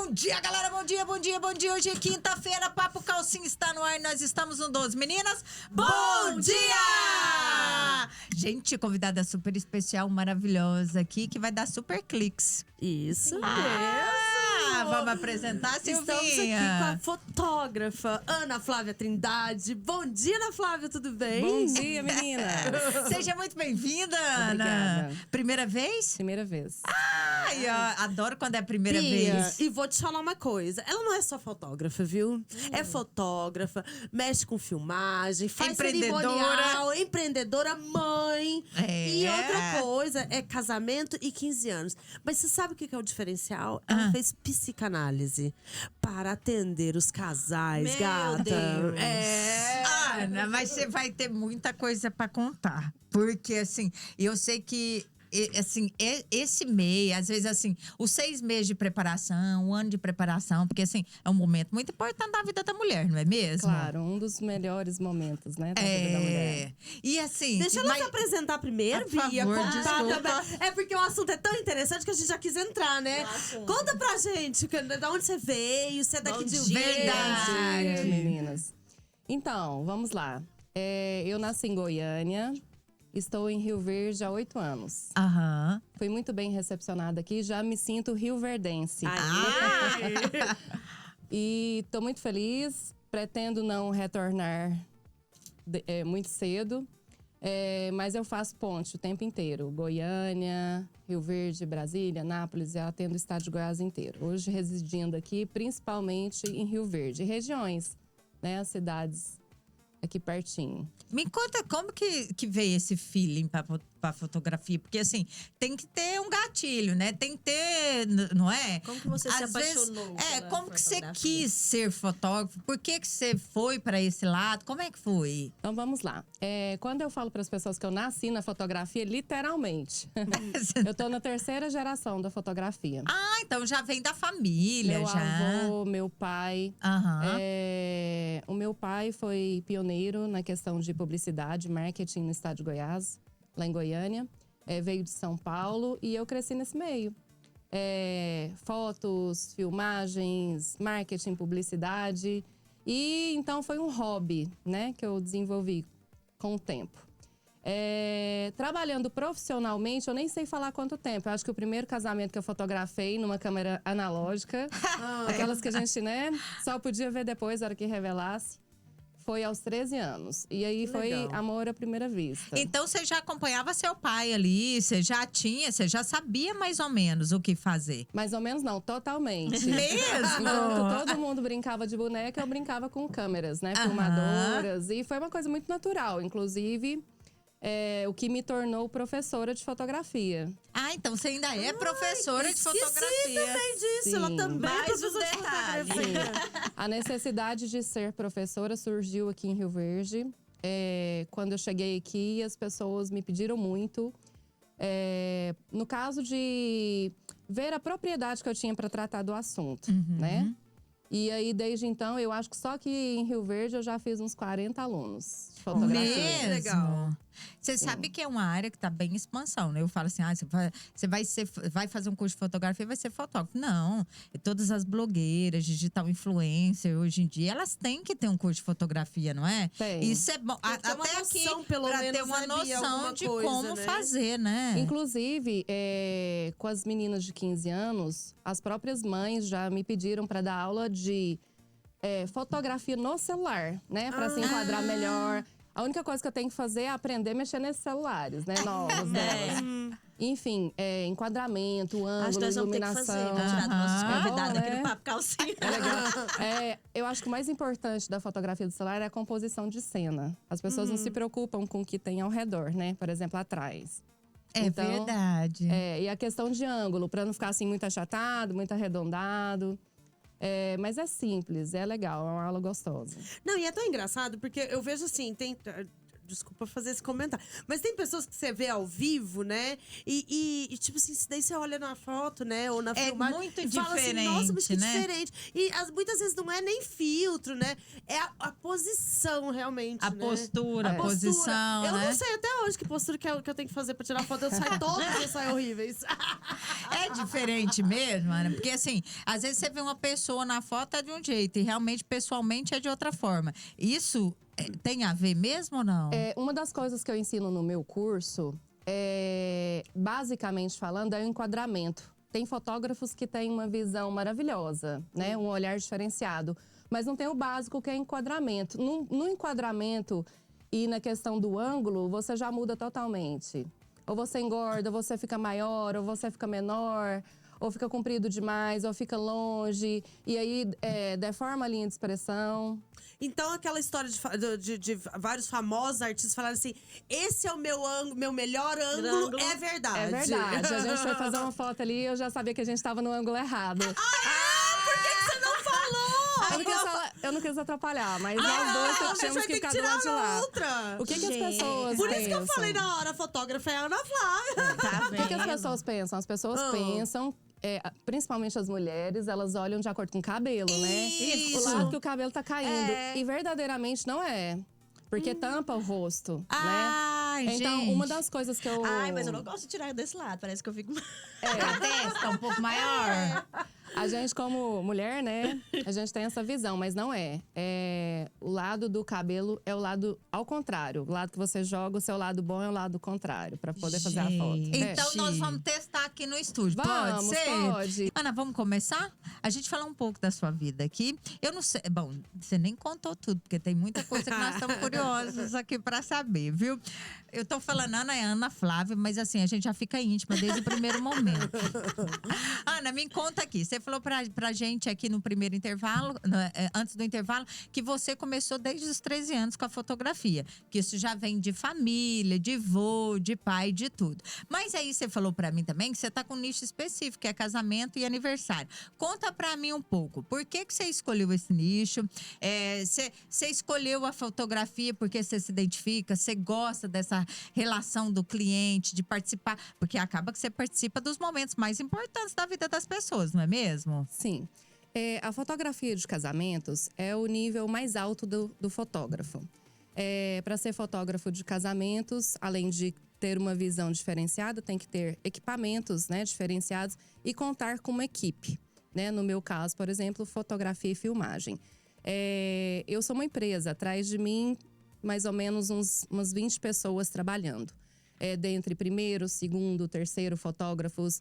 Bom dia, galera, bom dia, bom dia, bom dia. Hoje é quinta-feira, Papo Calcinha está no ar e nós estamos no 12. Meninas, bom dia! Gente, convidada super especial, maravilhosa aqui, que vai dar super cliques. Isso mesmo! Vamos apresentar, Silvinha? Estamos aqui com a fotógrafa Ana Flávia Trindade. Bom dia, Ana Flávia, tudo bem? Bom dia, meninas! Seja muito bem-vinda, Ana! Obrigada. Primeira vez? Primeira vez. Ai, ó, adoro quando é a primeira Bia, vez. e vou te falar uma coisa. Ela não é só fotógrafa, viu? É fotógrafa, mexe com filmagem, faz Empreendedora. cerimonial, empreendedora, mãe. É. E outra coisa é casamento e 15 anos. Mas você sabe o que é o diferencial? Ela fez psicanálise para atender os casais, Meu gata. Deus. É. Ana, mas você vai ter muita coisa pra contar. Porque, assim, eu sei que… assim, esse mês, às vezes assim, os 6 meses de preparação, o ano de preparação, porque assim, é um momento muito importante da vida da mulher, não é mesmo? Claro, um dos melhores momentos, né, da vida da mulher. E assim… Deixa ela se apresentar primeiro, Por Bia. favor, Contar desculpa. também. É porque o assunto é tão interessante que a gente já quis entrar, né? Conta pra gente, de onde você veio, você é daqui de dia. Verdade. Bom dia, meninas. Então, vamos lá. Eu nasci em Goiânia, estou em Rio Verde há 8 anos. Aham. Fui muito bem recepcionada aqui, já me sinto rioverdense. E tô muito feliz, pretendo não retornar muito cedo. Mas eu faço ponte o tempo inteiro. Goiânia, Rio Verde, Brasília, Nápoles, eu atendo o estado de Goiás inteiro. Hoje residindo aqui, principalmente em Rio Verde. Regiões, né, as cidades aqui pertinho. Me conta como que veio esse feeling pra fotografia? Porque assim, tem que ter um gatilho, né? Tem que ter, não é? Como que você se apaixonou pela como que você fotografia? quis ser fotógrafo? Por que você foi pra esse lado? Como é que foi? Então vamos lá. Quando eu falo para as pessoas que eu nasci na fotografia, literalmente. Eu tô na 3ª geração da fotografia. Ah, então já vem da família, Meu já. avô, meu pai. Aham. O meu pai foi pioneiro na questão de publicidade, marketing no estado de Goiás, lá em Goiânia. Veio de São Paulo e eu cresci nesse meio. Fotos, filmagens, marketing, publicidade. E então foi um hobby, né, que eu desenvolvi com o tempo. Trabalhando profissionalmente, eu nem sei falar quanto tempo. Eu acho que o primeiro casamento que eu fotografei numa câmera analógica, aquelas que a gente, né, só podia ver depois, na hora que revelasse, foi aos 13 anos. E aí foi Legal. amor à primeira vista. Então você já acompanhava seu pai ali, você já sabia mais ou menos o que fazer. Mais ou menos não, totalmente. Mesmo? Enquanto todo mundo brincava de boneca, eu brincava com câmeras, né? Filmadoras. E foi uma coisa muito natural. Inclusive, o que me tornou professora de fotografia. Ah, então você ainda é professora de Esqueci fotografia. também disso. Sim. Ela também é Mais um professora de detalhe. fotografia. A necessidade de ser professora surgiu aqui em Rio Verde. Quando eu cheguei aqui, as pessoas me pediram muito. No caso de ver a propriedade que eu tinha para tratar do assunto, né? E aí, desde então, eu acho que só que em Rio Verde eu já fiz uns 40 alunos de fotografia. Mesmo? Legal. Você sabe que é uma área que tá bem em expansão, né? Eu falo assim, você vai fazer um curso de fotografia e vai ser fotógrafo. Não, todas as blogueiras, digital influencer, hoje em dia, elas têm que ter um curso de fotografia, não é? Tem. Isso é bom, Tem que ter uma até aqui, noção, pelo pra ter menos, uma né, Bia, noção alguma de coisa, como né? fazer, né? Inclusive, com as meninas de 15 anos, as próprias mães já me pediram para dar aula de fotografia no celular, né? Para se enquadrar melhor. A única coisa que eu tenho que fazer é aprender a mexer nesses celulares, né? Novos delas. Enfim, enquadramento, Acho ângulo, que nós vamos ter que iluminação. fazer, vamos tirar do nosso convidado bom, aqui né? no Papo Calcinha. É legal. Eu acho que o mais importante da fotografia do celular é a composição de cena. As pessoas não se preocupam com o que tem ao redor, né? Por exemplo, atrás. É verdade. E a questão de ângulo, para não ficar assim muito achatado, muito arredondado. Mas é simples, é legal, é uma aula gostosa. Não, e é tão engraçado, porque eu vejo assim, Desculpa fazer esse comentário. Mas tem pessoas que você vê ao vivo, né? E tipo assim, daí você olha na foto, né? Ou na filmagem. muito e fala assim, diferente, nossa, mas que né? diferente. E muitas vezes não é nem filtro, né? É a posição, realmente, A né? postura, a posição, Eu né? não sei até hoje que postura que eu tenho que fazer pra tirar foto. Eu saio todas, eu saio horríveis. É diferente mesmo, Ana, porque assim, às vezes você vê uma pessoa na foto é de um jeito e realmente pessoalmente é de outra forma. Isso tem a ver mesmo ou não? Uma das coisas que eu ensino no meu curso, basicamente falando, é o enquadramento. Tem fotógrafos que têm uma visão maravilhosa, né? Um olhar diferenciado. Mas não tem o básico, que é enquadramento. No enquadramento e na questão do ângulo, você já muda totalmente. Ou você engorda, ou você fica maior, ou você fica menor, ou fica comprido demais, ou fica longe. E aí, deforma a linha de expressão. Então, aquela história de vários famosos artistas falarem assim: esse é o meu melhor ângulo, é verdade. É verdade. A gente foi fazer uma foto ali e eu já sabia que a gente estava no ângulo errado. Por que você não falou? Eu não quis atrapalhar, mas nós dois tínhamos que ficar do lado de lá. outra. O que as pessoas Por pensam? isso que eu falei na hora, a fotógrafa é a Ana Flávia. Tá O que as pessoas pensam? As pessoas pensam, principalmente as mulheres, elas olham de acordo com o cabelo, né? Isso. O lado que o cabelo tá caindo. E verdadeiramente não é. Porque tampa o rosto, Ai, né? Então, gente. uma das coisas que eu… Ai, mas eu não gosto de tirar desse lado. Parece que eu fico… A testa um pouco maior. A gente, como mulher, né? A gente tem essa visão, mas não é. O lado do cabelo é o lado ao contrário. O lado que você joga, o seu lado bom é o lado contrário, pra poder fazer a foto. Então nós vamos testar aqui no estúdio. Vamos, pode ser? pode. Ana, vamos começar? A gente falar um pouco da sua vida aqui. Eu não sei. Bom, você nem contou tudo, porque tem muita coisa que nós estamos curiosos aqui pra saber, viu? Eu tô falando Ana é Ana Flávia, mas assim, a gente já fica íntima desde o primeiro momento. Ana, me conta aqui. Você falou pra gente aqui no primeiro intervalo, antes do intervalo, que você começou desde os 13 anos com a fotografia. Que isso já vem de família, de vô, de pai, de tudo. Mas aí você falou pra mim também que você tá com um nicho específico, que é casamento e aniversário. Conta pra mim um pouco, por que você escolheu esse nicho? Você escolheu a fotografia porque você se identifica, você gosta dessa relação do cliente, de participar, porque acaba que você participa dos momentos mais importantes da vida das pessoas, não é mesmo? Sim. A fotografia de casamentos é o nível mais alto do fotógrafo. Para ser fotógrafo de casamentos, além de ter uma visão diferenciada, tem que ter equipamentos, né, diferenciados e contar com uma equipe. Né? No meu caso, por exemplo, fotografia e filmagem. Eu sou uma empresa, atrás de mim, mais ou menos umas 20 pessoas trabalhando. Dentre primeiro, segundo, terceiro fotógrafos,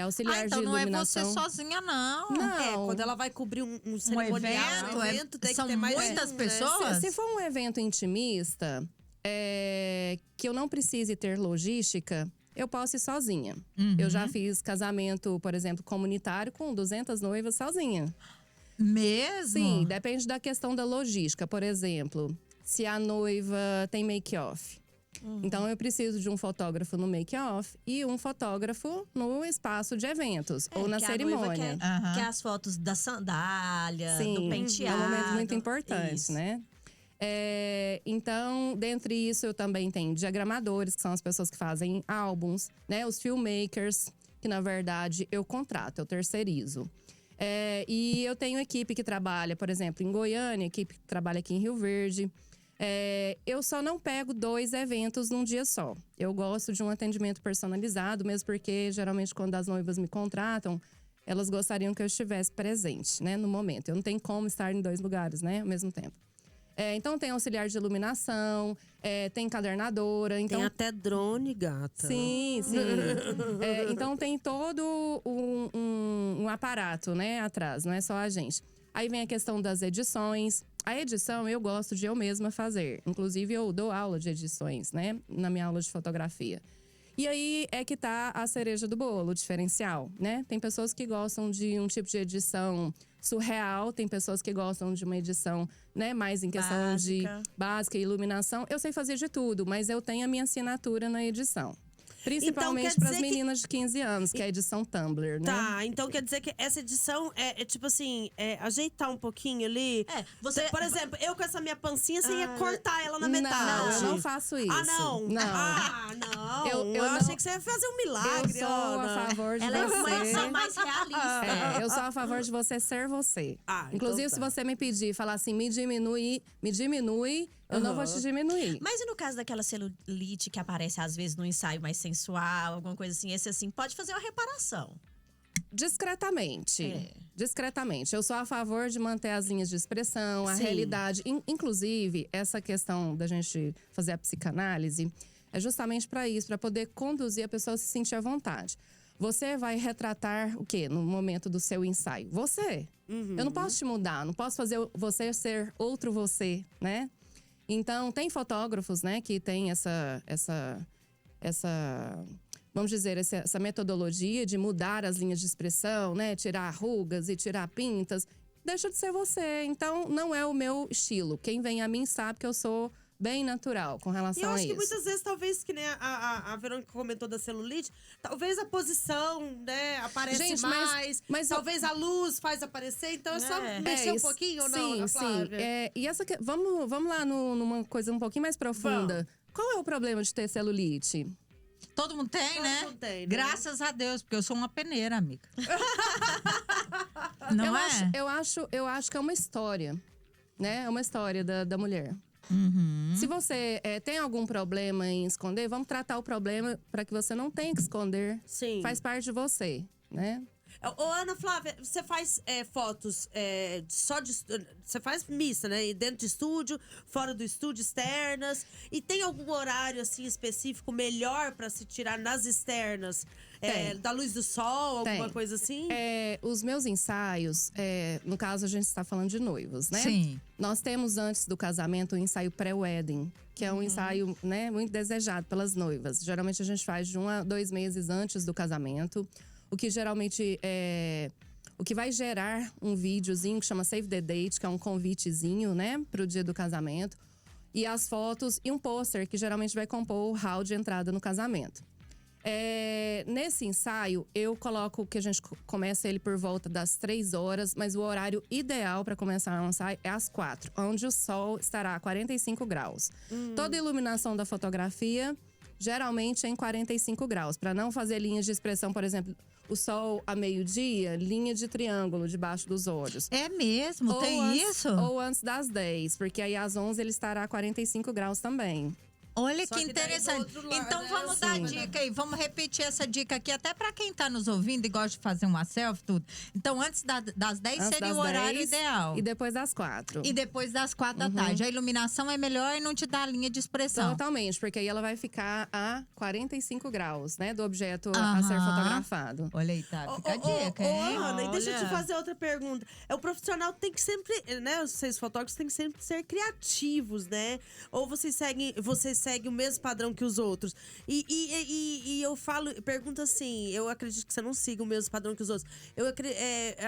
auxiliar de iluminação. Então não é você sozinha, não. Não. Quando ela vai cobrir um cerimonial, um evento, tem são que ter mais muitas um, pessoas? Né? Se for um evento intimista, que eu não precise ter logística, eu posso ir sozinha. Eu já fiz casamento, por exemplo, comunitário com 200 noivas sozinha. Mesmo? Sim, depende da questão da logística. Por exemplo, se a noiva tem make-off. Então, eu preciso de um fotógrafo no make-off e um fotógrafo no espaço de eventos ou na que a cerimônia. noiva quer as fotos da sandália, Sim, do penteado. é um momento muito importante, Isso. né? Então, dentre isso, eu também tenho diagramadores, que são as pessoas que fazem álbuns, né? Os filmmakers, que na verdade eu contrato, eu terceirizo. E eu tenho equipe que trabalha, por exemplo, em Goiânia, equipe que trabalha aqui em Rio Verde. Eu só não pego 2 eventos num dia só. Eu gosto de um atendimento personalizado, mesmo porque geralmente quando as noivas me contratam, elas gostariam que eu estivesse presente, né, no momento. Eu não tenho como estar em 2 lugares, né, ao mesmo tempo. Então tem auxiliar de iluminação, tem encadernadora. Então… Tem até drone, gata. Sim, sim. Então tem todo um aparato, né, atrás, não é só a gente. Aí vem a questão das edições. A edição eu gosto de eu mesma fazer. Inclusive, eu dou aula de edições, né? Na minha aula de fotografia. E aí é que tá a cereja do bolo, o diferencial, né? Tem pessoas que gostam de um tipo de edição surreal. Tem pessoas que gostam de uma edição, né? Mais em questão de básica e iluminação. Eu sei fazer de tudo, mas eu tenho a minha assinatura na edição. Principalmente Então, quer para as dizer que- meninas de 15 anos, que é a edição Tumblr, né? Tá, então quer dizer que essa edição é tipo assim, ajeitar um pouquinho ali. Por exemplo, eu com essa minha pancinha, você ia cortar ela na metade. Não, eu não faço isso. Ah, não? Não. Ah, não. Eu Eu não- achei que você ia fazer um milagre, Eu sou a Ana. favor de Ela é você. uma edição mais realista. Eu sou a favor de você ser você. Ah, Inclusive, então se tá. você me pedir, falar assim, me diminui, eu não vou te diminuir. Mas e no caso daquela celulite que aparece às vezes no ensaio mais sensual, alguma coisa assim, esse assim, pode fazer uma reparação. Discretamente. É. Discretamente. Eu sou a favor de manter as linhas de expressão, a Sim. realidade. Inclusive, essa questão da gente fazer a psicanálise é justamente para isso, para poder conduzir a pessoa a se sentir à vontade. Você vai retratar o quê no momento do seu ensaio? Você. Eu não posso te mudar, não posso fazer você ser outro você, né? Então, tem fotógrafos, né, que tem essa vamos dizer, essa metodologia de mudar as linhas de expressão, né? Tirar rugas e tirar pintas. Deixa de ser você. Então, não é o meu estilo. Quem vem a mim sabe que eu sou bem natural com E relação eu a acho que isso. muitas vezes, talvez, que nem a Verônica comentou da celulite, talvez a posição, né, aparece Gente, mais. Talvez a luz faz aparecer, então é só mexer um pouquinho ou não, sim, Ana sim. Flávia? E essa vamos lá numa coisa um pouquinho mais profunda. Qual é o problema de ter celulite? Todo mundo tem, Todo né? mundo tem, né? Graças a Deus, porque eu sou uma peneira, amiga. Não eu é? eu acho que é uma história, né? É uma história da mulher. Se você tem algum problema em esconder, vamos tratar o problema para que você não tenha que esconder. Sim. Faz parte de você, né? Ô, Ana Flávia, você faz fotos só de. Você faz missa, né? Dentro de estúdio, fora do estúdio, externas. E tem algum horário, assim, específico, melhor pra se tirar nas externas? Tem. Da luz do sol, alguma Tem. coisa assim? Os meus ensaios, no caso, a gente está falando de noivos, né? Sim. Nós temos antes do casamento o ensaio pré-wedding, que é um ensaio, né, muito desejado pelas noivas. Geralmente a gente faz de 1 a 2 meses antes do casamento. O que geralmente o que vai gerar um videozinho que chama Save the Date, que é um convitezinho, né, pro dia do casamento. E as fotos e um pôster que geralmente vai compor o hall de entrada no casamento. Nesse ensaio, eu coloco que a gente começa ele por volta das 3 horas, mas o horário ideal para começar o ensaio é às 4, onde o sol estará a 45 graus. Toda a iluminação da fotografia, geralmente é em 45 graus, para não fazer linhas de expressão, por exemplo, o sol a meio-dia, linha de triângulo debaixo dos olhos. É mesmo? Tem isso? Ou antes das 10, porque aí às 11 ele estará a 45 graus também. Olha Só que que daí do interessante. outro lado, Então né, vamos assim, dar né? dica aí. Vamos repetir essa dica aqui, até pra quem tá nos ouvindo e gosta de fazer uma selfie, tudo. Então, antes das 10 Antes seria das o horário 10 ideal. E depois das 4. E depois das 4 da tarde. A iluminação é melhor e não te dá a linha de expressão. Totalmente, porque aí ela vai ficar a 45 graus, né? Do objeto a ser Aham. fotografado. Olha aí, tá. Fica a dica, Ô, hein? Ana, e deixa eu te Olha. fazer outra pergunta. O profissional tem que sempre, né? Vocês fotógrafos têm que sempre ser criativos, né? Ou vocês seguem o mesmo padrão que os outros? E eu pergunto assim, eu acredito que você não siga o mesmo padrão que os outros.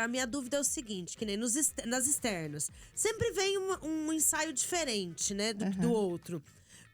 A minha dúvida é o seguinte, que nem nas externas. Sempre vem um ensaio diferente, né? Do outro.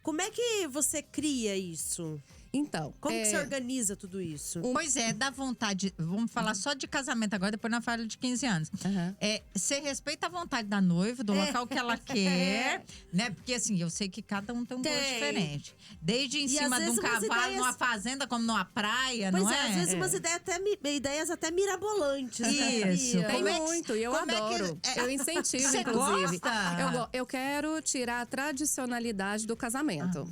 Como é que você cria isso? Então, Como que você organiza tudo isso? Pois é, dá vontade. Vamos falar só de casamento agora, depois nós falamos de 15 anos. Aham. Você respeita a vontade da noiva, do local que ela quer, né? Porque assim, eu sei que cada um tem um gosto Tem. diferente. Desde em E cima às de um vezes umas cavalo, ideias- numa fazenda, como numa praia, Pois não é, é? às vezes umas ideias até mirabolantes. né? Isso. Tem Como é que- muito, e eu como é que- adoro. Eu incentivo, Você inclusive. gosta? Eu quero tirar a tradicionalidade do casamento.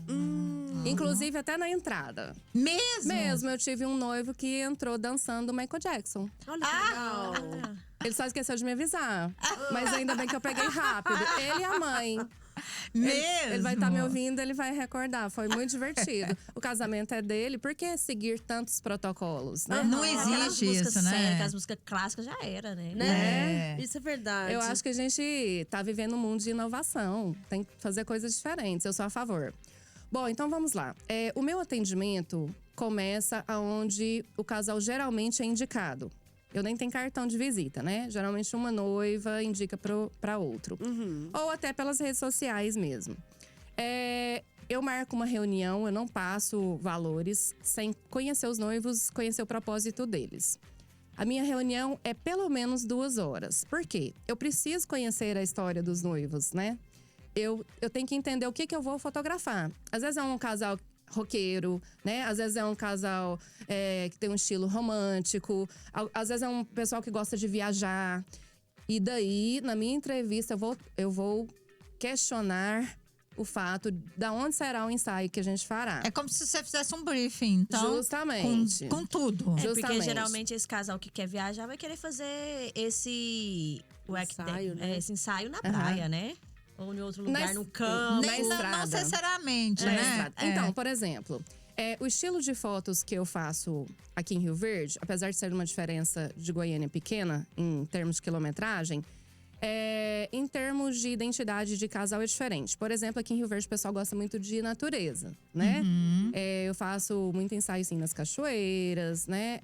Inclusive até na entrada. Mesmo? Eu tive um noivo que entrou dançando Michael Jackson. Olha que legal. Ele só esqueceu de me avisar. Mas ainda bem que eu peguei rápido. Ele e a mãe. Mesmo? Ele vai estar me ouvindo, ele vai recordar. Foi muito divertido. O casamento é dele, por que seguir tantos protocolos, né? Não Aquelas existe músicas isso, né? sérias, as músicas clássicas já era, né? Né? Isso é verdade. Eu acho que a gente tá vivendo um mundo de inovação. Tem que fazer coisas diferentes. Eu sou a favor. Bom, então vamos lá. O meu atendimento começa aonde o casal geralmente é indicado. Eu nem tenho cartão de visita, né? Geralmente uma noiva indica para outro. Ou até pelas redes sociais mesmo. Eu marco uma reunião, eu não passo valores sem conhecer os noivos, conhecer o propósito deles. A minha reunião é pelo menos 2 horas. Por quê? Eu preciso conhecer a história dos noivos, né? Eu tenho que entender o que eu vou fotografar. Às vezes é um casal roqueiro, né? Às vezes é um casal que tem um estilo romântico. Às vezes é um pessoal que gosta de viajar. E daí, na minha entrevista, eu vou questionar o fato de onde será o ensaio que a gente fará. É como se você fizesse um briefing, então. Justamente. Com tudo. Porque Justamente. geralmente esse casal que quer viajar vai querer fazer esse Ensaio, né? esse ensaio na praia, né? Ou em outro lugar, no campo. na estrada. Não necessariamente, Na né? estrada. Então, por exemplo, o estilo de fotos que eu faço aqui em Rio Verde, apesar de ser uma diferença de Goiânia pequena em termos de quilometragem, em termos de identidade de casal é diferente. Por exemplo, aqui em Rio Verde o pessoal gosta muito de natureza, né? Eu faço muito ensaio assim nas cachoeiras, né?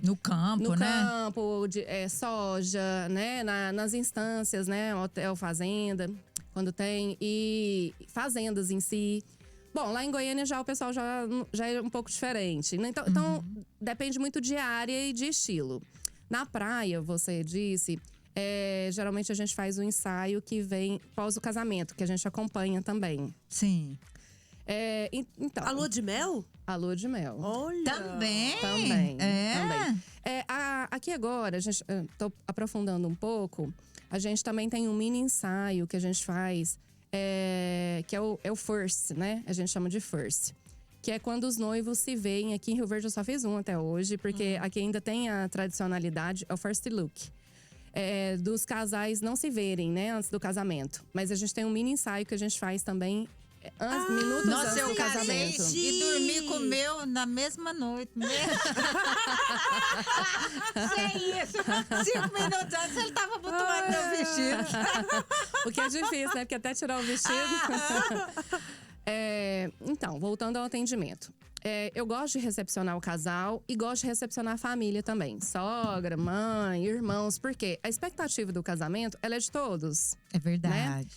No campo, No né? campo, soja, né? Nas instâncias, né? Hotel, fazenda, quando tem. E fazendas em si. Bom, lá em Goiânia já o pessoal já é um pouco diferente. Né? Então, depende muito de área e de estilo. Na praia, você disse… geralmente a gente faz o ensaio que vem pós o casamento, que a gente acompanha também. Sim. Então, A lua de mel? a lua de mel. Olha! Também. Também. É. Aqui agora, a gente tô aprofundando um pouco. A gente também tem um mini ensaio que a gente faz, que é o first, né? A gente chama de first. Que é quando os noivos se veem. Aqui em Rio Verde eu só fiz um até hoje, porque aqui ainda tem a tradicionalidade, é o first look. Dos casais não se verem, né, antes do casamento. Mas a gente tem um mini ensaio que a gente faz também minutos Nossa, antes eu do casei casamento. e dormi com o meu na mesma noite. Sem isso. 5 minutos antes ele tava abotoando meu vestido. O que é difícil, né? Porque até tirar o vestido… Então, voltando ao atendimento. Eu gosto de recepcionar o casal e gosto de recepcionar a família também. Sogra, mãe, irmãos. Porque a expectativa do casamento, ela é de todos. É verdade.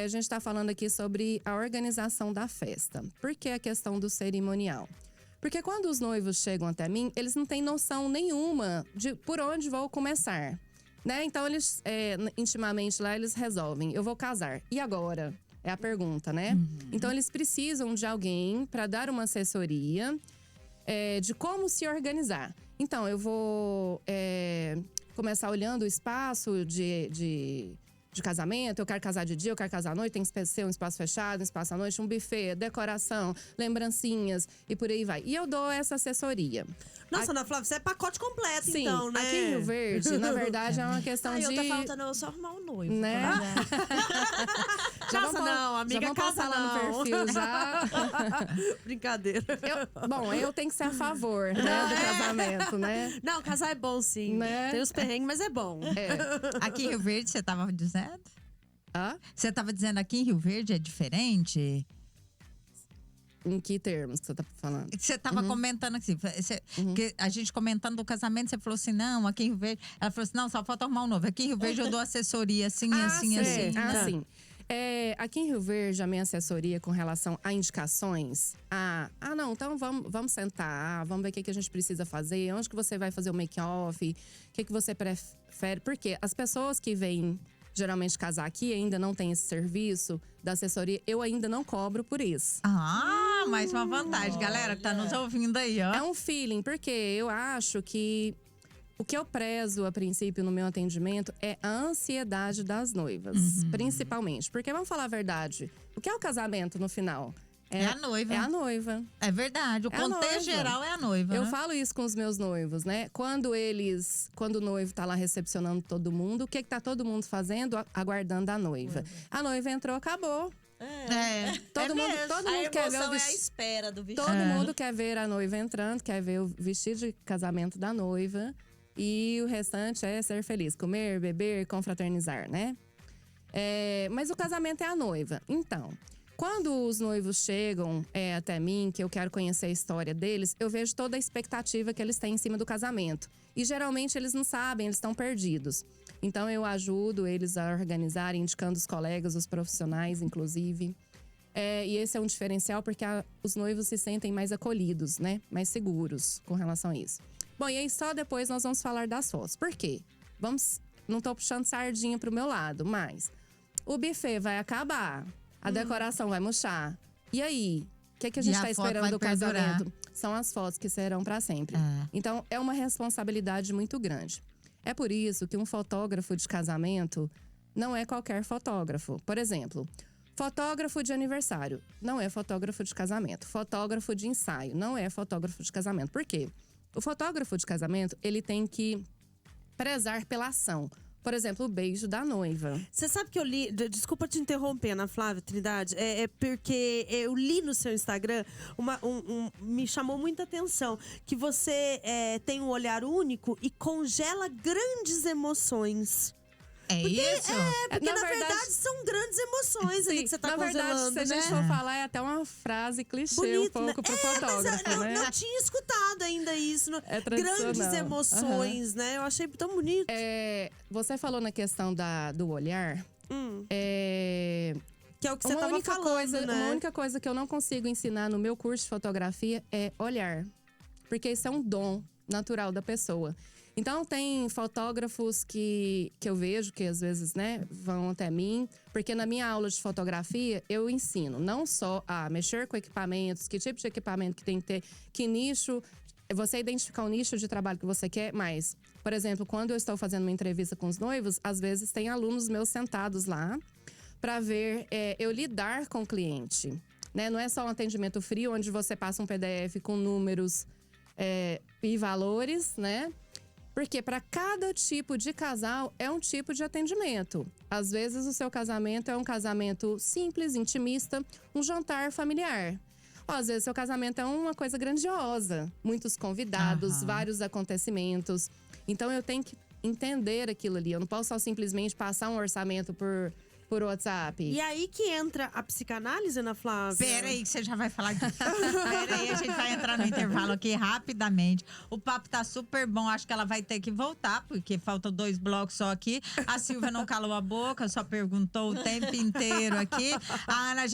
A gente está falando aqui sobre a organização da festa. Por que a questão do cerimonial? Porque quando os noivos chegam até mim, eles não têm noção nenhuma de por onde vou começar. Né? Então, eles, intimamente lá, eles resolvem. Eu vou casar. E agora? É a pergunta, né? Então, eles precisam de alguém para dar uma assessoria de como se organizar. Então, eu vou começar olhando o espaço de casamento. Eu quero casar de dia, eu quero casar à noite. Tem que ser um espaço fechado, um espaço à noite, um buffet, decoração, lembrancinhas e por aí vai. E eu dou essa assessoria. Nossa, Ana Flávia, você é pacote completo, Sim, então, né? aqui em Rio Verde, na verdade, é uma questão de… Tá faltando eu só arrumar um noivo. Né? Casa não, amiga, já vamos casa passar lá não. no perfil já. Brincadeira. Eu tenho que ser a favor, né, do casamento, né? Não, casar é bom, sim. Né? Tem os perrengues, mas é bom. Aqui em Rio Verde, você tava dizendo? Ah? Você tava dizendo aqui em Rio Verde é diferente? Em que termos que você tá falando? Você tava comentando assim, que a gente comentando do casamento, você falou assim, não, aqui em Rio Verde… Ela falou assim, não, só falta arrumar um novo. Aqui em Rio Verde eu dou assessoria assim, assim, assim. Sim. Aqui em Rio Verde, a minha assessoria com relação a indicações… não, então vamos sentar, vamos ver o que a gente precisa fazer, onde que você vai fazer o make-off, o que você prefere. Porque as pessoas que vêm geralmente casar aqui ainda não tem esse serviço da assessoria, eu ainda não cobro por isso. Mais uma vantagem, galera que tá nos ouvindo aí, ó. É um feeling, porque eu acho que o que eu prezo a princípio no meu atendimento é a ansiedade das noivas, principalmente. Porque vamos falar a verdade, o que é o casamento no final? É a noiva. É a noiva. É verdade, o É a contexto noiva. geral é a noiva, Eu né? falo isso com os meus noivos, né? Quando o noivo tá lá recepcionando todo mundo, o que tá todo mundo fazendo? Aguardando a noiva. A noiva entrou, acabou. Todo mundo A quer ver o emoção é a vestido. espera do vestido. Todo mundo quer ver a noiva entrando, quer ver o vestido de casamento da noiva. E o restante é ser feliz, comer, beber, confraternizar, né? Mas o casamento é a noiva. Então, quando os noivos chegam até mim, que eu quero conhecer a história deles, eu vejo toda a expectativa que eles têm em cima do casamento. E geralmente eles não sabem, eles estão perdidos. Então eu ajudo eles a organizarem, indicando os colegas, os profissionais, inclusive. E esse é um diferencial porque os noivos se sentem mais acolhidos, né? Mais seguros com relação a isso. Bom, e aí só depois nós vamos falar das fotos. Por quê? Não tô puxando sardinha pro meu lado, mas o buffet vai acabar, a decoração vai murchar. E aí? O que a gente tá esperando do casamento? São as fotos que serão para sempre. Então, é uma responsabilidade muito grande. É por isso que um fotógrafo de casamento não é qualquer fotógrafo. Por exemplo, fotógrafo de aniversário não é fotógrafo de casamento. Fotógrafo de ensaio não é fotógrafo de casamento. Por quê? O fotógrafo de casamento, ele tem que prezar pela ação. Por exemplo, o beijo da noiva. Você sabe que eu li… Desculpa te interromper, Ana Flávia Trindade. Porque eu li no seu Instagram, me chamou muita atenção, que você tem um olhar único e congela grandes emoções. Isso? Porque na verdade são grandes emoções ali que você tá congelando, na verdade, se a gente for falar, é até uma frase clichê bonito, um pouco pro fotógrafo, mas né? eu não tinha escutado ainda isso. Tradicional. Grandes emoções, né? Eu achei tão bonito. Você falou na questão do olhar. Que é o que você tava falando, né? Uma única coisa que eu não consigo ensinar no meu curso de fotografia é olhar. Porque isso é um dom natural da pessoa. Então, tem fotógrafos que eu vejo, que às vezes, né, vão até mim. Porque na minha aula de fotografia, eu ensino não só a mexer com equipamentos, que tipo de equipamento que tem que ter, que nicho, você identificar o nicho de trabalho que você quer, mas… Por exemplo, quando eu estou fazendo uma entrevista com os noivos, às vezes tem alunos meus sentados lá para ver eu lidar com o cliente. Né? Não é só um atendimento frio, onde você passa um PDF com números e valores, né? Porque para cada tipo de casal é um tipo de atendimento. Às vezes o seu casamento é um casamento simples, intimista, um jantar familiar. Ou às vezes seu casamento é uma coisa grandiosa, muitos convidados, vários acontecimentos. Então eu tenho que entender aquilo ali. Eu não posso só simplesmente passar um orçamento por WhatsApp. E aí que entra a psicanálise, Ana Flávia? Pera aí que você já vai falar disso. Pera aí, a gente vai entrar no intervalo aqui rapidamente. O papo tá super bom, acho que ela vai ter que voltar, porque faltam 2 blocos só aqui. A Silvia não calou a boca, só perguntou o tempo inteiro aqui. A Ana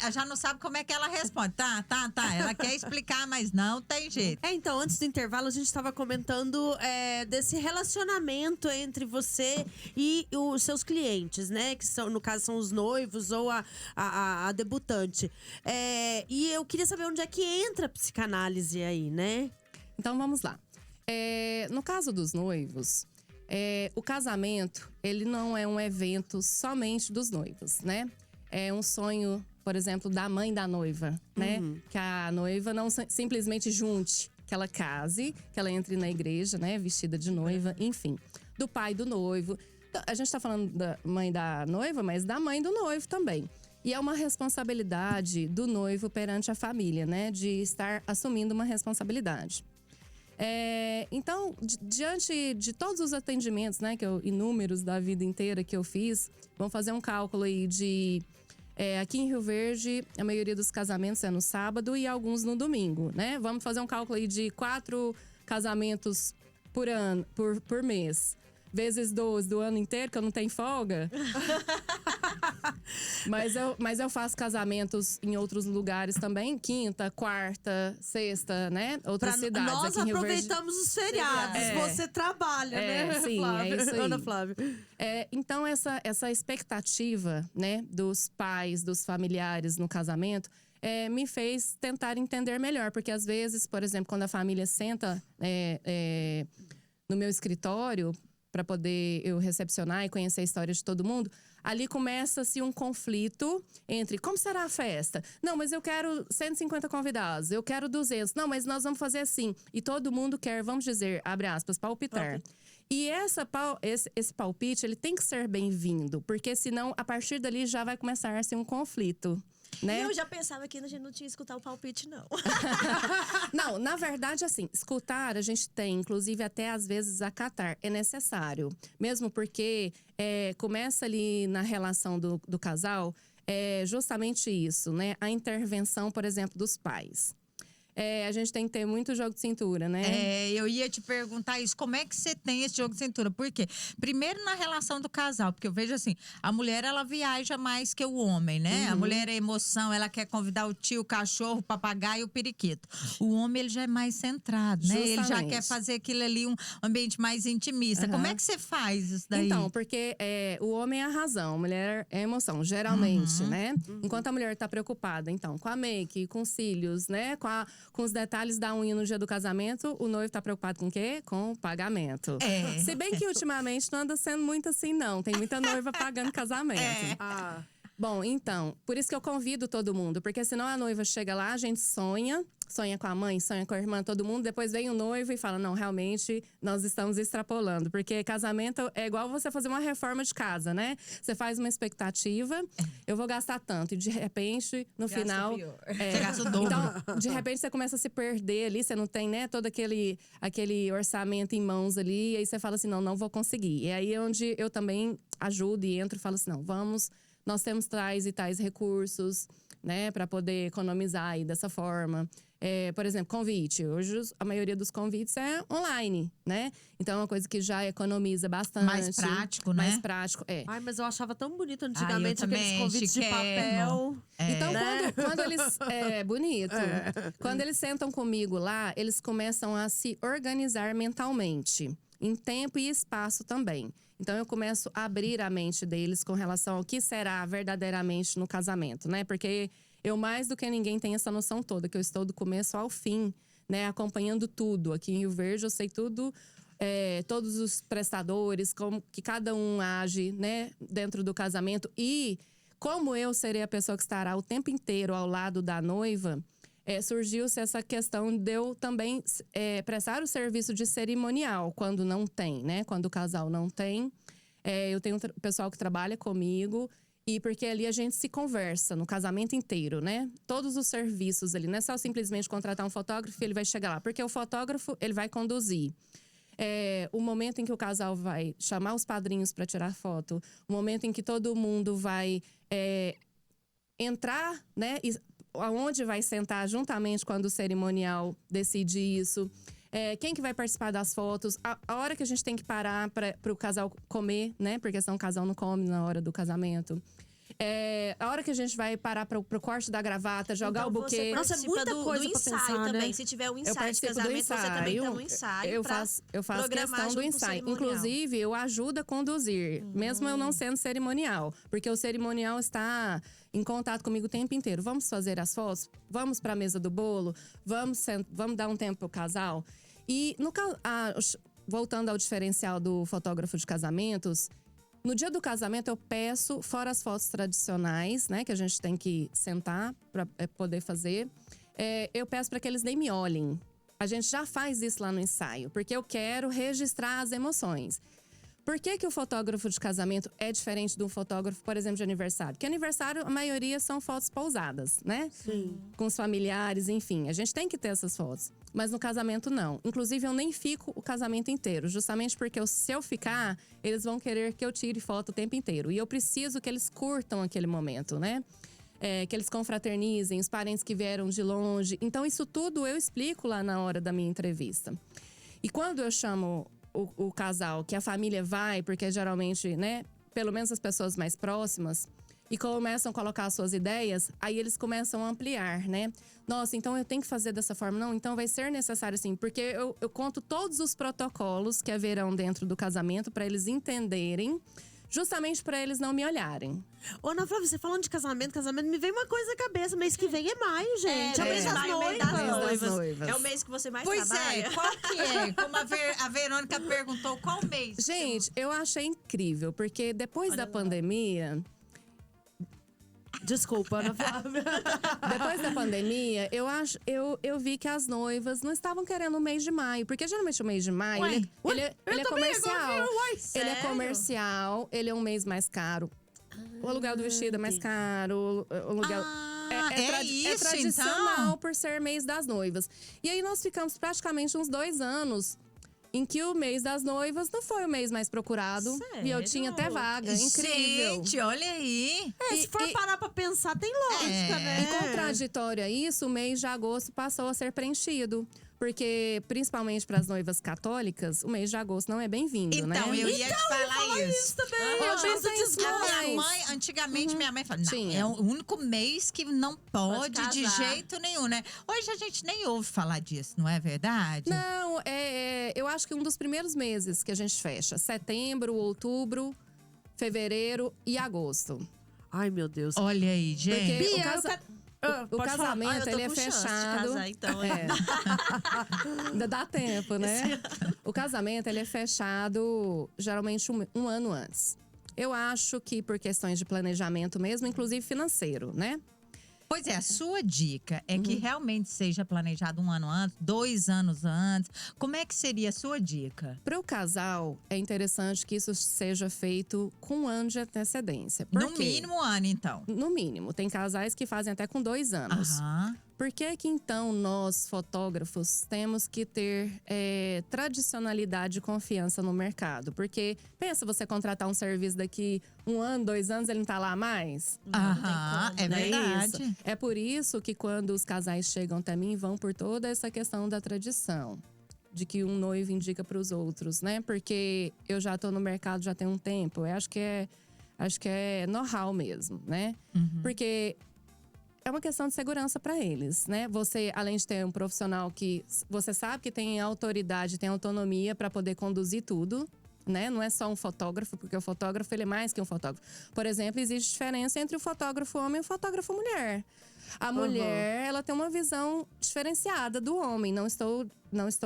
já não sabe como é que ela responde. Tá. Ela quer explicar, mas não tem jeito. Então, antes do intervalo, a gente estava comentando desse relacionamento entre você e os seus clientes, né? Que são, no caso, são os noivos ou a debutante. E eu queria saber onde é que entra a psicanálise aí, né? Então, vamos lá. No caso dos noivos, o casamento, ele não é um evento somente dos noivos, né? É um sonho, por exemplo, da mãe da noiva, né? Que a noiva não simplesmente junte, que ela case, que ela entre na igreja, né? Vestida de noiva, enfim. Do pai do noivo. A gente tá falando da mãe da noiva, mas da mãe do noivo também. E é uma responsabilidade do noivo perante a família, né? De estar assumindo uma responsabilidade. Então, diante de todos os atendimentos, né? Inúmeros da vida inteira que eu fiz, vamos fazer um cálculo aí de… aqui em Rio Verde, a maioria dos casamentos é no sábado e alguns no domingo, né? Vamos fazer um cálculo aí de 4 casamentos por ano, por mês. Vezes 12 do ano inteiro, que eu não tenho folga. mas eu faço casamentos em outros lugares também. Quinta, quarta, sexta, né? Outras cidades. Nós aqui em Rio aproveitamos Verde. os feriados. Você trabalha, né, sim, Flávia? é isso aí. Ana Flávia. Então, essa expectativa, né? Dos pais, dos familiares no casamento… me fez tentar entender melhor. Porque às vezes, por exemplo, quando a família senta no meu escritório… para poder eu recepcionar e conhecer a história de todo mundo, ali começa-se um conflito entre como será a festa? Não, mas eu quero 150 convidados, eu quero 200. Não, mas nós vamos fazer assim. E todo mundo quer, vamos dizer, abre aspas, palpitar. E esse palpite, ele tem que ser bem-vindo, porque senão, a partir dali, já vai começar-se um conflito. Né? Eu já pensava que a gente não tinha que escutar o palpite, não. Não, na verdade, assim, escutar a gente tem, inclusive até às vezes acatar, é necessário. Mesmo porque começa ali na relação do casal, justamente isso, né? A intervenção, por exemplo, dos pais. a gente tem que ter muito jogo de cintura, né? Eu ia te perguntar isso, como é que você tem esse jogo de cintura? Por quê? Primeiro na relação do casal, porque eu vejo assim, a mulher ela viaja mais que o homem, né? A mulher é emoção, ela quer convidar o tio, o cachorro, o papagaio e o periquito. O homem ele já é mais centrado, né? Ele já Justamente. quer fazer aquilo ali um ambiente mais intimista. Como é que você faz isso daí? Então, porque o homem é a razão, a mulher é a emoção, geralmente, né? Enquanto a mulher tá preocupada, então, com a make, com os cílios, né? Com os detalhes da unha no dia do casamento, o noivo tá preocupado com o quê? Com o pagamento. Se bem que ultimamente não anda sendo muito assim, não. Tem muita noiva pagando casamento. Bom, então, por isso que eu convido todo mundo. Porque senão a noiva chega lá, a gente sonha com a mãe, sonha com a irmã, todo mundo. Depois vem o noivo e fala, não, realmente, nós estamos extrapolando. Porque casamento é igual você fazer uma reforma de casa, né? Você faz uma expectativa, eu vou gastar tanto. E de repente, no final… Você gasta o dobro. Então, de repente, você começa a se perder ali. Você não tem, né, todo aquele orçamento em mãos ali. E aí você fala assim, não vou conseguir. E aí é onde eu também ajudo e entro e falo assim, não, vamos… Nós temos tais e tais recursos, né, para poder economizar aí dessa forma. Por exemplo, convite. Hoje a maioria dos convites é online, né? Então é uma coisa que já economiza bastante. Mais prático, né? Mais prático, Ai, mas eu achava tão bonito antigamente eu aqueles também, convites de papel. Então, Né? quando eles… É bonito. Quando eles sentam comigo lá, eles começam a se organizar mentalmente. Em tempo e espaço também. Então, eu começo a abrir a mente deles com relação ao que será verdadeiramente no casamento, né? Porque eu, mais do que ninguém, tenho essa noção toda. Que eu estou do começo ao fim, né? Acompanhando tudo. Aqui em Rio Verde, eu sei tudo… todos os prestadores, como que cada um age, né? Dentro do casamento. E como eu serei a pessoa que estará o tempo inteiro ao lado da noiva… surgiu-se essa questão de eu também prestar o serviço de cerimonial quando não tem, né? Quando o casal não tem. Eu tenho pessoal que trabalha comigo. E porque ali a gente se conversa no casamento inteiro, né? Todos os serviços ali. Não é só simplesmente contratar um fotógrafo e ele vai chegar lá. Porque o fotógrafo, ele vai conduzir. O momento em que o casal vai chamar os padrinhos para tirar foto. O momento em que todo mundo vai entrar, né? Aonde vai sentar juntamente quando o cerimonial decide isso. Quem que vai participar das fotos. A hora que a gente tem que parar para o casal comer, né? Porque senão o casal não come na hora do casamento. A hora que a gente vai parar pro corte da gravata, jogar Então, o buquê. Você Nossa, é muita do coisa pra ensaio pensar, também. né? Se tiver um Eu ensaio de participo do casamento, você também tem um ensaio. Eu faço programar questão do junto com o ensaio. cerimonial. Inclusive, eu ajudo a conduzir, mesmo eu não sendo cerimonial. Porque o cerimonial está em contato comigo o tempo inteiro. Vamos fazer as fotos? Vamos para a mesa do bolo? Vamos dar um tempo pro casal? E voltando ao diferencial do fotógrafo de casamentos, no dia do casamento eu peço, fora as fotos tradicionais, né, que a gente tem que sentar para poder fazer, eu peço para que eles nem me olhem. A gente já faz isso lá no ensaio, porque eu quero registrar as emoções. Por que o fotógrafo de casamento é diferente de um fotógrafo, por exemplo, de aniversário? Porque aniversário, a maioria são fotos pousadas, né? Sim. Com os familiares, enfim. A gente tem que ter essas fotos. Mas no casamento, não. Inclusive, eu nem fico o casamento inteiro. Justamente porque se eu ficar, eles vão querer que eu tire foto o tempo inteiro. E eu preciso que eles curtam aquele momento, né? Que eles confraternizem, os parentes que vieram de longe. Então, isso tudo eu explico lá na hora da minha entrevista. E quando eu chamo o casal, que a família vai, porque geralmente, né, pelo menos as pessoas mais próximas, e começam a colocar as suas ideias, aí eles começam a ampliar, né? Nossa, então eu tenho que fazer dessa forma. Não, então vai ser necessário sim, porque eu conto todos os protocolos que haverão dentro do casamento para eles entenderem, justamente para eles não me olharem. Ô, Ana Flávia, você falando de casamento, me veio uma coisa na cabeça. Mês que vem é maio, gente. É o mês das maio, mês das noivas. noivas. É o mês que você mais Pois trabalha. qual que é? Como a Verônica perguntou, qual mês? Gente, eu achei incrível, porque depois da pandemia… Desculpa, Ana Flávia. Depois da pandemia, eu vi que as noivas não estavam querendo o mês de maio. Porque geralmente o mês de maio, ele é comercial. Ele é comercial, ele é um mês mais caro. O aluguel do vestido é mais caro. O aluguel… É isso, tradicional então? por ser mês das noivas. E aí nós ficamos praticamente uns 2 anos em que o mês das noivas não foi o mês mais procurado. E eu tinha até vaga. Incrível. Gente, olha aí. Se for parar pra pensar, tem lógica, né? E contraditório a isso, o mês de agosto passou a ser preenchido. Porque, principalmente para as noivas católicas, o mês de agosto não é bem-vindo, né? Então, eu ia te falar isso. também. Eu Eu penso pensei disso isso A minha mais. mãe, antigamente, minha mãe falava, não, Tinha. é o único mês que não pode de casar. jeito nenhum, né? Hoje a gente nem ouve falar disso, não é verdade? Não, eu acho que um dos primeiros meses que a gente fecha. Setembro, outubro, fevereiro e agosto. Ai, meu Deus. Olha aí, gente. Porque Bia, o pode falar. casamento, eu tô ele é com chance de fechado. casar, então. É. Ainda dá tempo, né? O casamento, ele é fechado geralmente um ano antes. Eu acho que por questões de planejamento mesmo, inclusive financeiro, né? Pois é, a sua dica é Uhum. que realmente seja planejado 1 ano antes, 2 anos antes. Como é que seria a sua dica? Para o casal, é interessante que isso seja feito com 1 ano de antecedência. Por No quê? mínimo 1 ano, então. No mínimo. Tem casais que fazem até com 2 anos. Aham. Por que que então nós, fotógrafos, temos que ter tradicionalidade e confiança no mercado? Porque pensa você contratar um serviço daqui 1 ano, 2 anos, ele não tá lá mais? Aham, é Não é verdade. isso. É por isso que quando os casais chegam até mim, vão por toda essa questão da tradição. De que um noivo indica para os outros, né? Porque eu já tô no mercado já tem um tempo. Eu acho que é know-how mesmo, né? Porque é uma questão de segurança para eles, né? Você, além de ter um profissional que você sabe que tem autoridade, tem autonomia para poder conduzir tudo, né? Não é só um fotógrafo, porque o fotógrafo ele é mais que um fotógrafo. Por exemplo, existe diferença entre o fotógrafo homem e o fotógrafo mulher. A mulher, ela tem uma visão diferenciada do homem. Não estou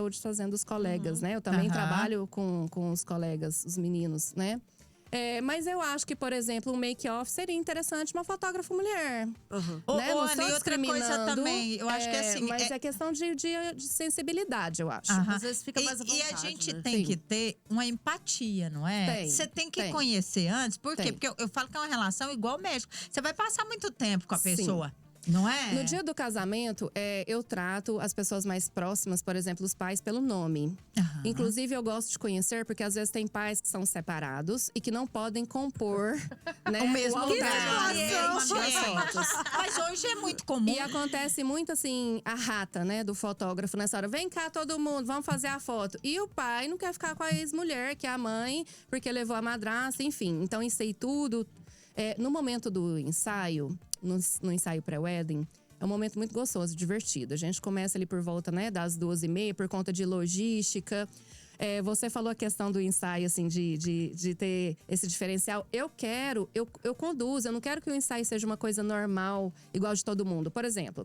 desfazendo os colegas, né? Eu também Aham. trabalho com os colegas, os meninos, né? Mas eu acho que, por exemplo, um make-off seria interessante uma fotógrafa mulher. Ô, Né? ô, Não Ana, estou e outra coisa discriminando, também, eu acho que assim… Mas é questão de sensibilidade, eu acho. Aham. Às vezes fica mais à E a vontade, gente né? tem Sim. que ter uma empatia, não é? Tem, Você tem que tem. conhecer antes. Por quê? Tem. Porque eu falo que é uma relação igual médico. Você vai passar muito tempo com a Sim. pessoa, não é? No dia do casamento, eu trato as pessoas mais próximas, por exemplo, os pais, pelo nome. Aham. Inclusive, eu gosto de conhecer, porque às vezes tem pais que são separados e que não podem compor né, O mesmo altar, lugar. né, Gente, as fotos. Mas hoje é muito comum. E acontece muito assim, a rata, né, do fotógrafo nessa hora. Vem cá todo mundo, vamos fazer a foto. E o pai não quer ficar com a ex-mulher, que é a mãe, porque levou a madrasta, enfim. Então, isso aí tudo… no momento do ensaio, no ensaio pré-wedding, é um momento muito gostoso, divertido. A gente começa ali por volta, né, das 2h30, por conta de logística. Você falou a questão do ensaio, assim, de ter esse diferencial. Eu conduzo, eu não quero que o ensaio seja uma coisa normal, igual de todo mundo. Por exemplo,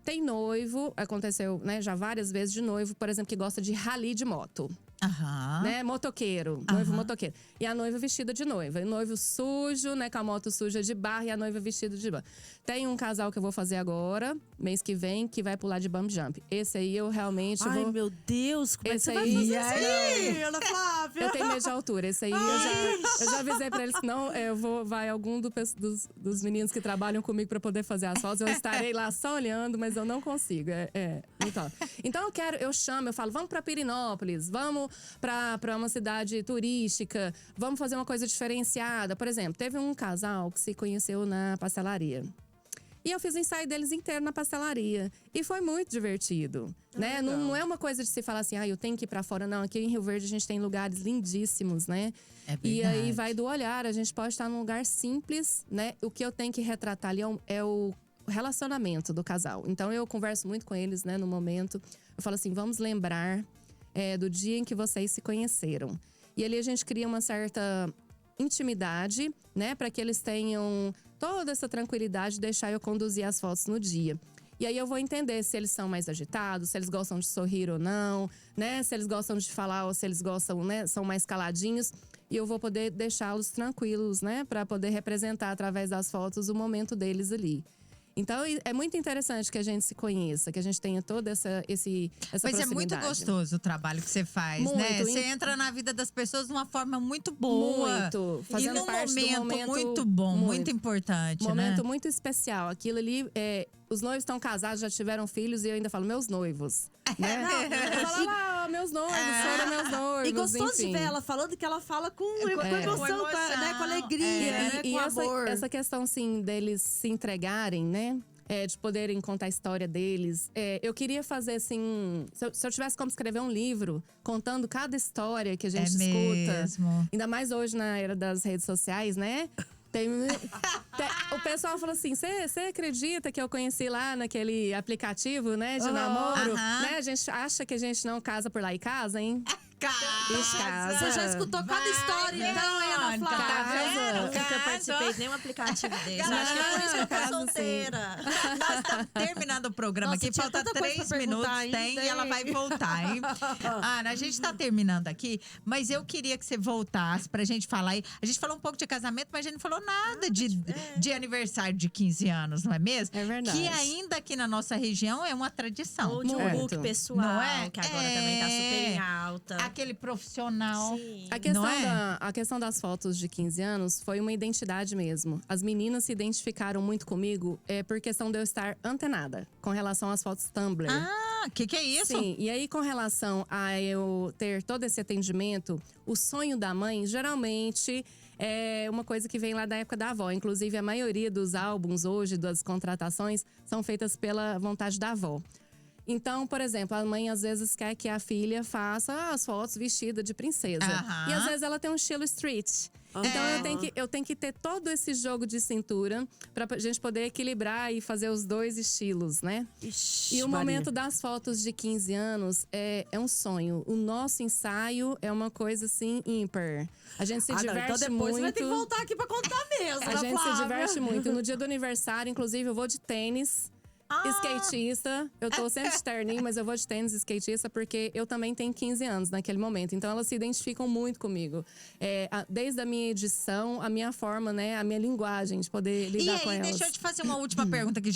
tem noivo, aconteceu, né, já várias vezes de noivo, por exemplo, que gosta de rally de moto. Aham. Né? Motoqueiro, noivo motoqueiro. E a noiva vestida de noiva. E o noivo sujo, né? Com a moto suja de barra e a noiva vestida de barra. Tem um casal que eu vou fazer agora, mês que vem, que vai pular de bump jump. Esse aí eu realmente Ai, vou… meu Deus, como é que Esse você vai aí- fazer E isso aí, Ana Flávia? Eu tenho medo de altura. Esse aí eu já avisei pra eles que não, vai algum dos meninos que trabalham comigo pra poder fazer as fotos. Eu estarei lá só olhando, mas eu não consigo. Então. Então eu chamo, eu falo, vamos pra Pirinópolis, vamos pra uma cidade turística, vamos fazer uma coisa diferenciada. Por exemplo, teve um casal que se conheceu na pastelaria. E eu fiz o ensaio deles inteiro na pastelaria. E foi muito divertido, né? Não é uma coisa de se falar assim, eu tenho que ir pra fora. Não, aqui em Rio Verde a gente tem lugares lindíssimos, né? É E aí verdade. vai do olhar. A gente pode estar num lugar simples, né? O que eu tenho que retratar ali é o relacionamento do casal. Então eu converso muito com eles, né? No momento. Eu falo assim, vamos lembrar do dia em que vocês se conheceram. E ali a gente cria uma certa intimidade, né? Para que eles tenham toda essa tranquilidade de deixar eu conduzir as fotos no dia. E aí eu vou entender se eles são mais agitados, se eles gostam de sorrir ou não, né? Se eles gostam de falar ou se eles gostam, né? São mais caladinhos. E eu vou poder deixá-los tranquilos, né? Para poder representar através das fotos o momento deles ali. Então, é muito interessante que a gente se conheça, que a gente tenha toda essa Mas é muito proximidade. gostoso o trabalho que você faz, Muito. né? Você entra na vida das pessoas de uma forma muito boa. Muito. E Fazendo num parte do momento muito bom, muito importante, momento né? muito especial. Aquilo ali, os noivos estão casados, já tiveram filhos e eu ainda falo, meus noivos. Né? Eu falo, lá, meus noivos, foram meus noivos. E gostoso enfim. de ver ela falando que ela fala com com emoção, emoção. né? Com alegria, né? E Com amor. essa questão, assim, deles se entregarem, né? De poderem contar a história deles. Eu queria fazer, assim… Se eu tivesse como escrever um livro contando cada história que a gente escuta. Mesmo. Ainda mais hoje, na era das redes sociais, né? O pessoal falou assim: você acredita que eu conheci lá naquele aplicativo, né, de namoro? Né? A gente acha que a gente não casa por lá e casa, hein? Casa. Você já escutou cada história, então, hein, Ana Verônica, Flávia? tá vendo? Nunca participei de nenhum aplicativo desse. Galera, Acho que é por isso que eu caso, tô solteira. Nós estamos terminando o programa Nossa, aqui. tinha Falta tanta coisa 3 pra minutos, perguntar ainda, tem, e hein? ela vai voltar, hein? Ana, a gente tá terminando aqui, mas eu queria que você voltasse pra gente falar aí. A gente falou um pouco de casamento, mas a gente não falou nada de aniversário de 15 anos, não é mesmo? É verdade. Que ainda aqui na nossa região é uma tradição. Ou de um Muito. book pessoal, Não é? que agora também tá super em alta. Aquele profissional. Sim. A é? a questão das fotos de 15 anos foi uma identidade mesmo. As meninas se identificaram muito comigo por questão de eu estar antenada com relação às fotos Tumblr. Ah, que é isso? Sim, e aí com relação a eu ter todo esse atendimento, o sonho da mãe geralmente é uma coisa que vem lá da época da avó. Inclusive, a maioria dos álbuns hoje, das contratações, são feitas pela vontade da avó. Então, por exemplo, a mãe às vezes quer que a filha faça as fotos vestida de princesa. Aham. E às vezes ela tem um estilo street. Então eu tenho que ter todo esse jogo de cintura pra gente poder equilibrar e fazer os dois estilos, né? Ixi, E o Maria. momento das fotos de 15 anos é um sonho. O nosso ensaio é uma coisa assim ímpar. A gente se diverte então depois muito. vai ter que voltar aqui pra contar mesmo, A Ana gente se Flávia. diverte muito. No dia do aniversário, inclusive, eu vou de tênis. Skatista, eu tô sempre de terninho, mas eu vou de tênis skatista porque eu também tenho 15 anos naquele momento. Então elas se identificam muito comigo. Desde a minha edição, a minha forma, né, a minha linguagem de poder E lidar com aí, elas. deixa eu te fazer uma última pergunta, que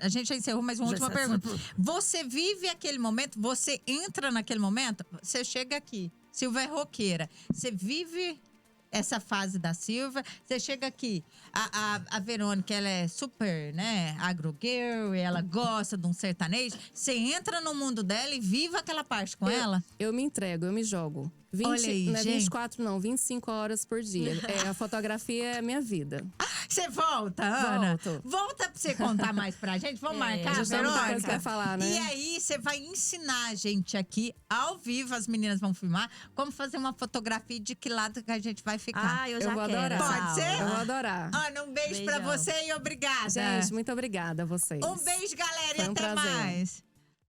a gente já encerrou, mas uma última pergunta. Você vive aquele momento, você entra naquele momento, você chega aqui, Silva é roqueira. Você vive essa fase da Silva, você chega aqui, a Verônica, ela é super, né, agro-girl, ela gosta de um sertanejo. Você entra no mundo dela e vive aquela parte com ela? Eu me entrego, eu me jogo. Olha aí, não é gente. 24 não, 25 horas por dia. A fotografia é a minha vida. Você volta, Ana? Volto. Volta pra você contar mais pra gente. Vamos marcar, já tem muita Verônica? coisa pra falar, né? E aí, você vai ensinar a gente aqui, ao vivo, as meninas vão filmar, como fazer uma fotografia de que lado que a gente vai ficar. Ah, eu Eu já vou quero. adorar. Pode essa ser? Eu vou aula. adorar. Ana, um beijo pra Beijão. você e obrigada. Gente, muito obrigada a vocês. Um beijo, galera, Foi e um até prazer. mais.